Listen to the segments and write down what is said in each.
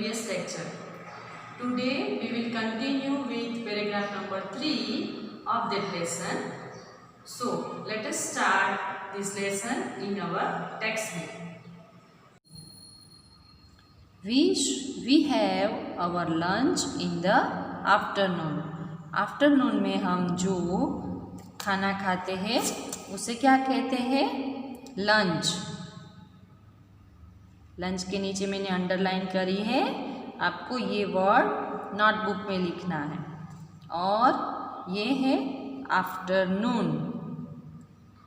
previous lecture. Today we will continue with paragraph number 3 of that lesson. So let us start this lesson in our textbook. We have our lunch in the afternoon. Afternoon में हम जो खाना खाते हैं उसे क्या कहते हैं? लंच. लंच के नीचे मैंने अंडरलाइन करी है, आपको ये वर्ड नोटबुक में लिखना है. और ये है आफ्टरनून,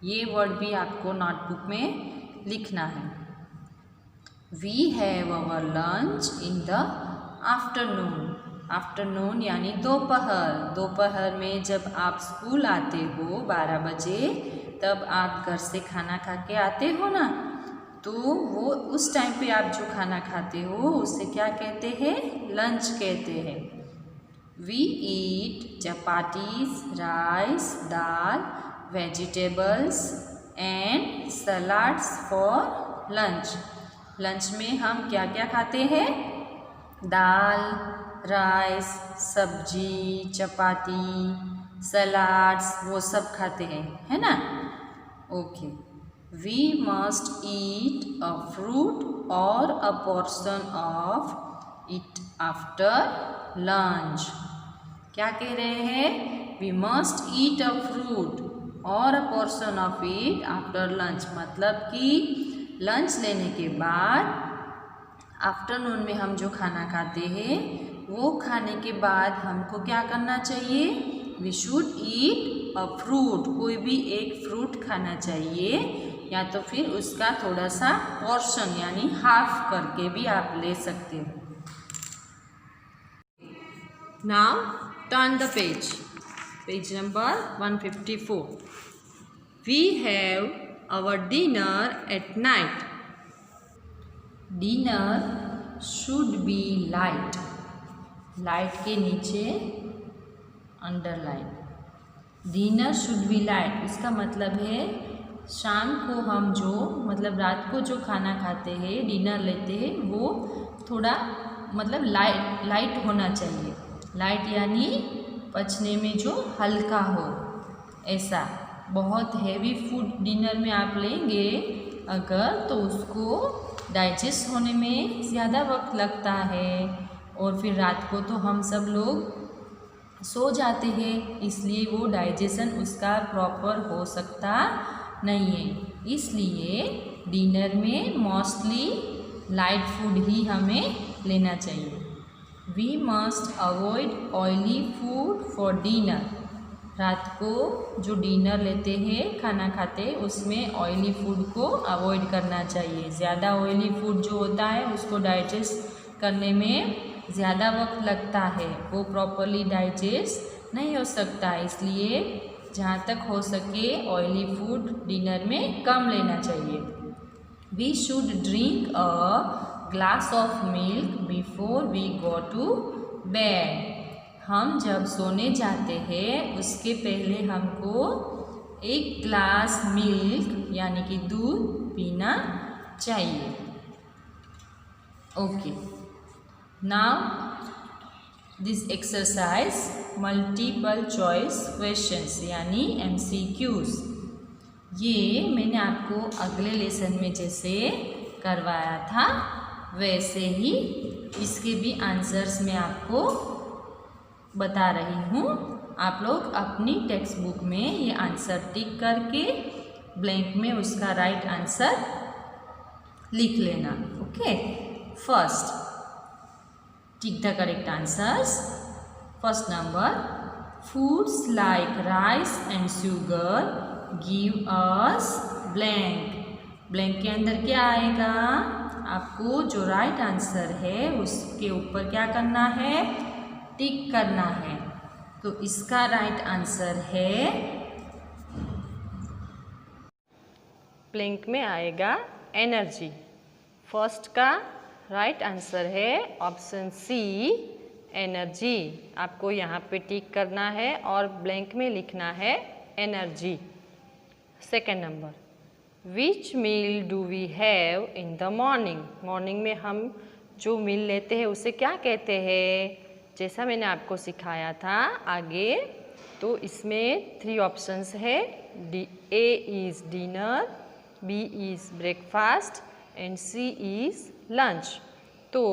ये वर्ड भी आपको नोटबुक में लिखना है. We have our lunch in the afternoon. Afternoon यानी दोपहर. दोपहर में जब आप स्कूल आते हो 12 बजे, तब आप घर से खाना खा के आते हो ना, तो वो उस टाइम पे आप जो खाना खाते हो उसे क्या कहते हैं? लंच कहते हैं. We eat chapatis, rice, dal, vegetables and salads for lunch. Lunch में हम क्या क्या खाते हैं? दाल, राइस, सब्जी, चपाती, सलाड्स, वो सब खाते हैं, है ना? Okay. We must eat a fruit or a portion of it after lunch. क्या कह रहे हैं? We must eat a fruit or a portion of it after lunch. मतलब कि लंच लेने के बाद आफ्टरनून में हम जो खाना खाते हैं वो खाने के बाद हमको क्या करना चाहिए? We should eat a fruit. कोई भी एक फ्रूट खाना चाहिए, या तो फिर उसका थोड़ा सा पोर्शन यानी हाफ करके भी आप ले सकते हो. Now turn the page. Page number 154. We have our dinner at night. Dinner should be light. Light के नीचे underline. Dinner should be light, इसका मतलब है शाम को हम जो मतलब रात को जो खाना खाते हैं, डिनर लेते हैं, वो थोड़ा मतलब लाइट होना चाहिए. लाइट यानी पचने में जो हल्का हो, ऐसा. बहुत हैवी फूड डिनर में आप लेंगे अगर, तो उसको डाइजेस्ट होने में ज़्यादा वक्त लगता है, और फिर रात को तो हम सब लोग सो जाते हैं, इसलिए वो डाइजेशन उसका प्रॉपर हो सकता नहीं है. इसलिए डिनर में मोस्टली लाइट फूड ही हमें लेना चाहिए. We must avoid oily food for dinner. रात को जो डिनर लेते हैं, खाना खाते हैं, उसमें ऑयली फूड को अवॉइड करना चाहिए. ज़्यादा ऑयली फूड जो होता है उसको डाइजेस्ट करने में ज़्यादा वक्त लगता है, वो प्रॉपरली डाइजेस्ट नहीं हो सकता. इसलिए जहाँ तक हो सके ऑयली फूड डिनर में कम लेना चाहिए. We should drink a glass of milk before we go to bed. हम जब सोने जाते हैं उसके पहले हमको 1 ग्लास मिल्क यानी कि दूध पीना चाहिए. Okay. Now this exercise multiple choice questions यानी MCQs. ये मैंने आपको अगले लेसन में जैसे करवाया था वैसे ही इसके भी आंसर्स मैं आपको बता रही हूँ. आप लोग अपनी टेक्स्ट बुक में ये आंसर टिक करके ब्लैंक में उसका राइट आंसर लिख लेना. Okay. First, tick the correct answers. First number, foods like rice and sugar give us blank. Blank के अंदर क्या आएगा? आपको जो राइट आंसर है उसके ऊपर क्या करना है? टिक करना है. तो इसका राइट आंसर है, ब्लैंक में आएगा एनर्जी. फर्स्ट का राइट आंसर है ऑप्शन सी, एनर्जी. आपको यहाँ पे टिक करना है और ब्लैंक में लिखना है energy. Second number, which meal do we have in the morning. Morning में हम जो मील लेते हैं उसे क्या कहते हैं? जैसा मैंने आपको सिखाया था आगे, तो इसमें 3 ऑप्शंस है। A is dinner, B is breakfast and C is lunch. तो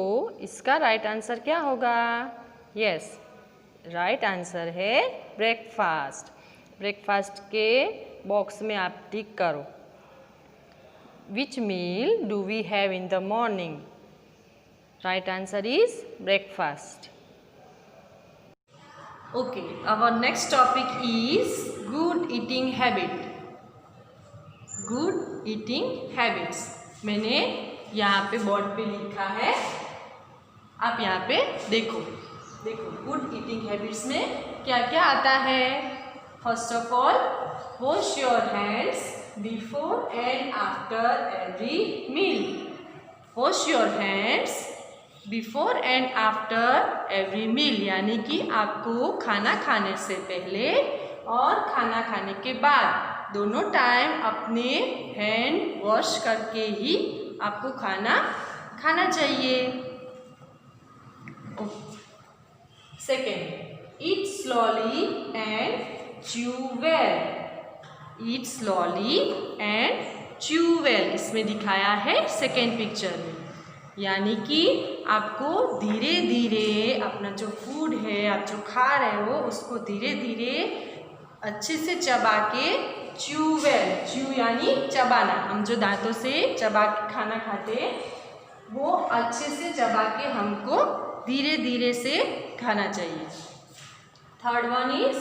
इसका राइट आंसर क्या होगा? यस, राइट आंसर है ब्रेकफास्ट। ब्रेकफास्ट के बॉक्स में आप टिक करो। Which meal do we have in the morning? Right answer is breakfast. Okay, our next topic is good eating habit. Good eating habits. मैंने यहाँ पे बोर्ड पे लिखा है, आप यहाँ पे देखो। गुड ईटिंग हैबिट्स में क्या क्या आता है? First of all, wash your hands before and after every meal. Wash your hands before and after every meal, यानी कि आपको खाना खाने से पहले और खाना खाने के बाद दोनों टाइम अपने हैंड वॉश करके ही आपको खाना खाना चाहिए। Second, eat slowly and chew well. Eat slowly and chew well, इसमें दिखाया है सेकेंड पिक्चर में, यानी कि आपको धीरे धीरे अपना जो फूड है, आप जो खा रहे हो उसको धीरे धीरे अच्छे से चबा के, च्यू वेल, च्यू यानी चबाना, हम जो दांतों से चबा के खाना खाते हैं वो अच्छे से चबा के हमको धीरे धीरे से खाना चाहिए। Third one is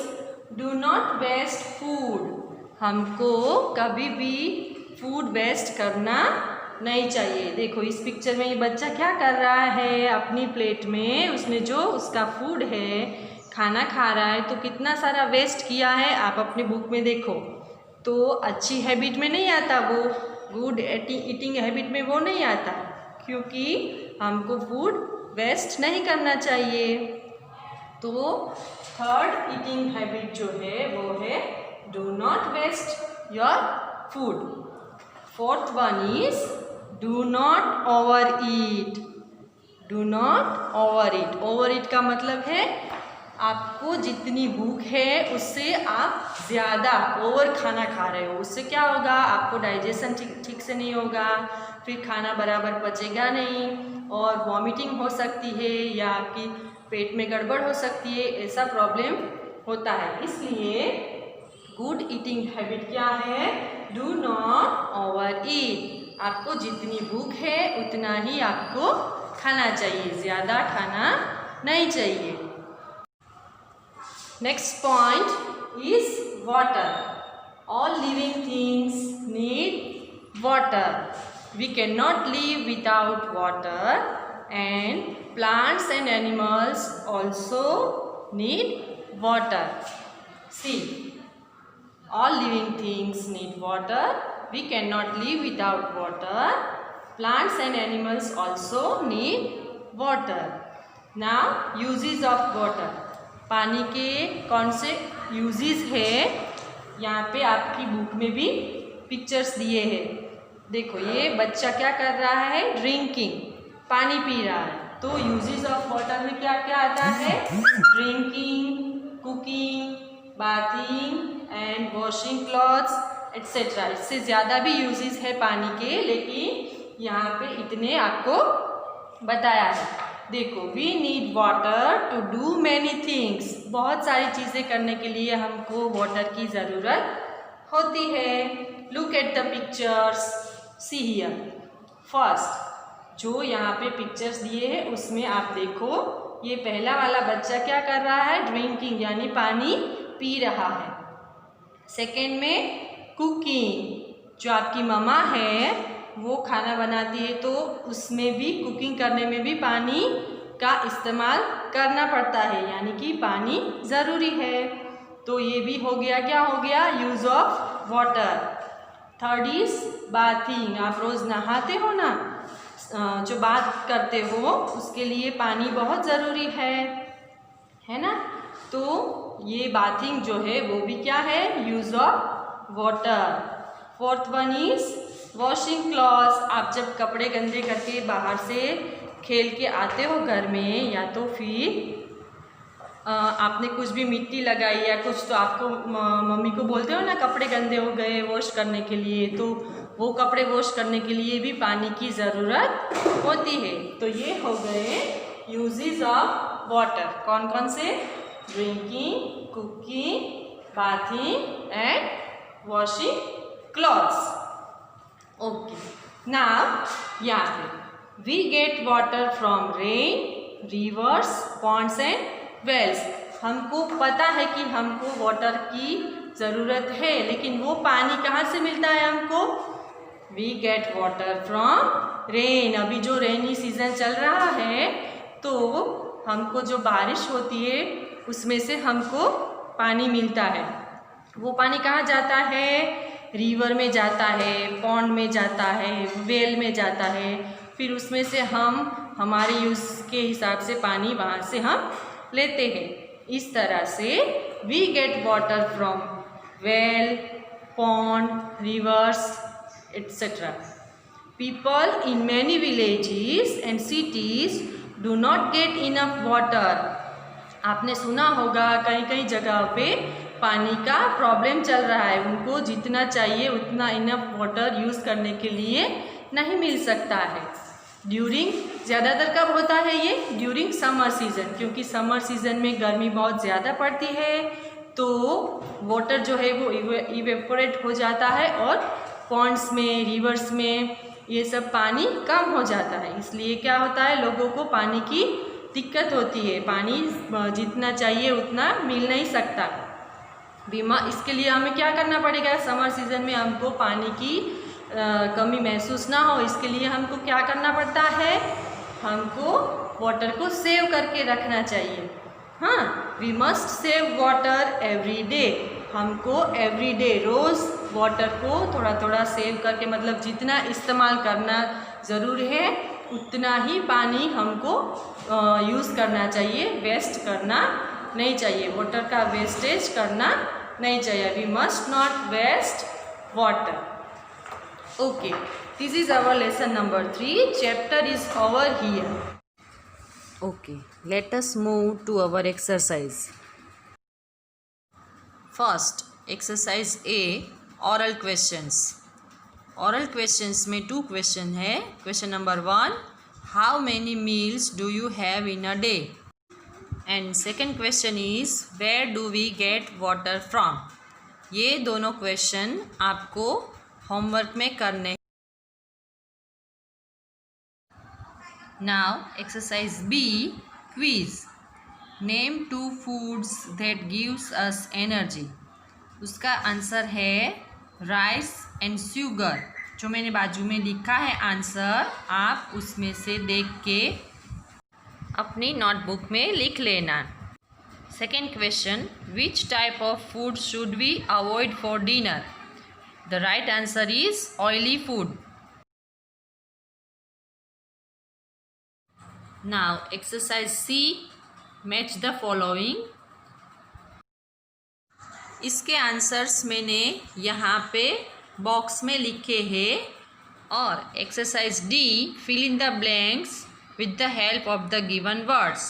do not waste food. हमको कभी भी फूड वेस्ट करना नहीं चाहिए। देखो इस पिक्चर में ये बच्चा क्या कर रहा है, अपनी प्लेट में उसने जो उसका फूड है, खाना खा रहा है, तो कितना सारा वेस्ट किया है आप अपने बुक में देखो। तो अच्छी हैबिट में नहीं आता वो, गुड ईटिंग हैबिट में वो नहीं आता, क्योंकि हमको फूड वेस्ट नहीं करना चाहिए। तो थर्ड ईटिंग हैबिट जो है वो है do not waste your food. Fourth one is do not overeat. Do not overeat. Overeat का मतलब है आपको जितनी भूख है उससे आप ज़्यादा ओवर खाना खा रहे हो, उससे क्या होगा, आपको डाइजेशन ठीक से नहीं होगा, फिर खाना बराबर पचेगा नहीं और वॉमिटिंग हो सकती है या आपकी पेट में गड़बड़ हो सकती है, ऐसा प्रॉब्लम होता है। इसलिए गुड ईटिंग हैबिट क्या है? डू नॉट ओवर ईट। आपको जितनी भूख है उतना ही आपको खाना चाहिए, ज़्यादा खाना नहीं चाहिए। Next point is water. All living things need water. We cannot live without water and plants and animals also need water. See, all living things need water. We cannot live without water. Plants and animals also need water. Now, uses of water. पानी के कौन से uses है, यहाँ पे आपकी book में भी पिक्चर्स दिए हैं। देखो ये बच्चा क्या कर रहा है, ड्रिंकिंग, पानी पी रहा है। तो यूजेस ऑफ वाटर में क्या क्या आता है? Drinking, cooking, bathing and washing clothes etcetera. इससे ज़्यादा भी यूजेस है पानी के, लेकिन यहाँ पे इतने आपको बताया है। देखो, we need water to do many things. बहुत सारी चीज़ें करने के लिए हमको वाटर की ज़रूरत होती है। Look at the pictures, see here. First, जो यहाँ पे पिक्चर्स दिए हैं उसमें आप देखो, ये पहला वाला बच्चा क्या कर रहा है, ड्रिंकिंग यानी पानी पी रहा है। सेकेंड में कुकिंग, जो आपकी मम्मा है वो खाना बनाती है तो उसमें भी, कुकिंग करने में भी पानी का इस्तेमाल करना पड़ता है, यानी कि पानी ज़रूरी है। तो ये भी हो गया, क्या हो गया, use of water. Third is bathing. आप रोज़ नहाते हो ना, जो बात करते हो उसके लिए पानी बहुत ज़रूरी है ना। तो ये बाथिंग जो है वो भी क्या है, use of water. Fourth one is washing clothes. आप जब कपड़े गंदे करके बाहर से खेल के आते हो घर में, या तो फिर आपने कुछ भी मिट्टी लगाई या कुछ, तो आपको मम्मी को बोलते हो ना कपड़े गंदे हो गए वॉश करने के लिए, तो वो कपड़े वॉश करने के लिए भी पानी की ज़रूरत होती है। तो ये हो गए यूजेस ऑफ वाटर। कौन कौन से? Drinking, cooking, bathing and washing clothes. Okay, now यहाँ पे we get water from rain, rivers, ponds and wells. हमको पता है कि हमको वाटर की ज़रूरत है, लेकिन वो पानी कहाँ से मिलता है हमको? We get water from rain. अभी जो रेनी सीजन चल रहा है, तो हमको जो बारिश होती है उसमें से हमको पानी मिलता है। वो पानी कहाँ जाता है? रिवर में जाता है, पॉन्ड में जाता है, वेल में जाता है। फिर उसमें से हम हमारे यूज़ के हिसाब से पानी वहाँ से हम लेते हैं। इस तरह से we get water from well, pond, rivers etc. People in many villages and cities do not get enough water. आपने सुना होगा कई कई जगह पे पानी का प्रॉब्लम चल रहा है, उनको जितना चाहिए उतना इनफ वाटर यूज़ करने के लिए नहीं मिल सकता है। ड्यूरिंग, ज़्यादातर कब होता है ये? ड्यूरिंग समर सीज़न, क्योंकि समर सीज़न में गर्मी बहुत ज़्यादा पड़ती है, तो वाटर जो है वो इवेपोरेट हो जाता है और पॉन्ड्स में, रिवर्स में ये सब पानी कम हो जाता है। इसलिए क्या होता है, लोगों को पानी की दिक्कत होती है, पानी जितना चाहिए उतना मिल नहीं सकता। इसके लिए हमें क्या करना पड़ेगा? समर सीज़न में हमको पानी की कमी महसूस ना हो, इसके लिए हमको क्या करना पड़ता है? हमको वाटर को सेव करके रखना चाहिए। हाँ, we must save water every day. हमको एवरी डे, रोज़ वाटर को थोड़ा थोड़ा सेव करके, मतलब जितना इस्तेमाल करना ज़रूरी है उतना ही पानी हमको यूज़ करना चाहिए, वेस्ट करना नहीं चाहिए, वाटर का वेस्टेज करना नहीं चाहिए। We must not waste water. Okay, this is our lesson number 3. Chapter is over here. Okay, let us move to our exercise. First, exercise A, oral questions. Oral questions में 2 question है. Question number 1, how many meals do you have in a day? And second question is, where do we get water from? ये दोनों question आपको homework में करने. Now exercise B, quiz. Name 2 foods that gives us energy. उसका answer है rice and sugar. जो मैंने बाजू में लिखा है आंसर, आप उसमें से देख के अपनी नोटबुक में लिख लेना। Second question, which type of food should we avoid for dinner? The right answer is oily food. Now exercise C, match the following. इसके आंसर्स मैंने यहाँ पे बॉक्स में लिखे हैं, और exercise D, fill in the blanks with the help of the given words.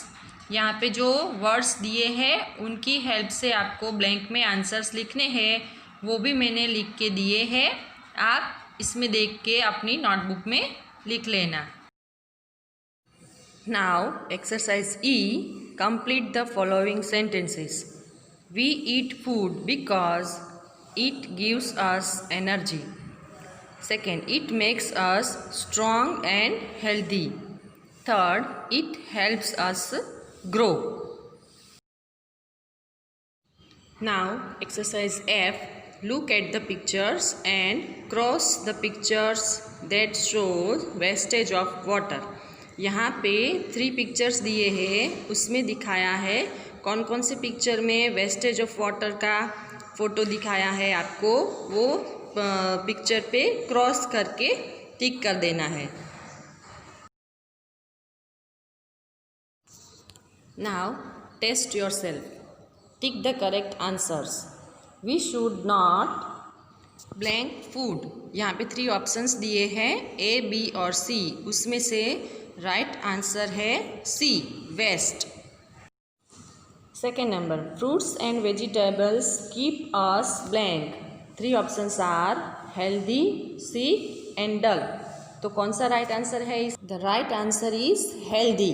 यहाँ पे जो वर्ड्स दिए हैं उनकी हेल्प से आपको ब्लैंक में आंसर्स लिखने हैं, वो भी मैंने लिख के दिए हैं, आप इसमें देख के अपनी नोटबुक में लिख लेना। Now exercise E, complete the following sentences. We eat food because it gives us energy. Second, it makes us strong and healthy. Third, it helps us grow. Now exercise F, look at the pictures and cross the pictures that show wastage of water. यहाँ पे 3 pictures दिए हैं, उसमें दिखाया है कौन कौन से पिक्चर में वेस्टेज ऑफ वाटर का फ़ोटो दिखाया है आपको, वो पिक्चर पे क्रॉस करके टिक कर देना है। Now test yourself, tick the correct answers. We should not blank food. यहाँ पे 3 ऑप्शंस दिए हैं, A, B और C, उसमें से राइट आंसर है C, west. Second number, fruits and vegetables keep us blank. 3 options are healthy, sick and dull. तो कौन सा राइट आंसर है? The right answer is healthy.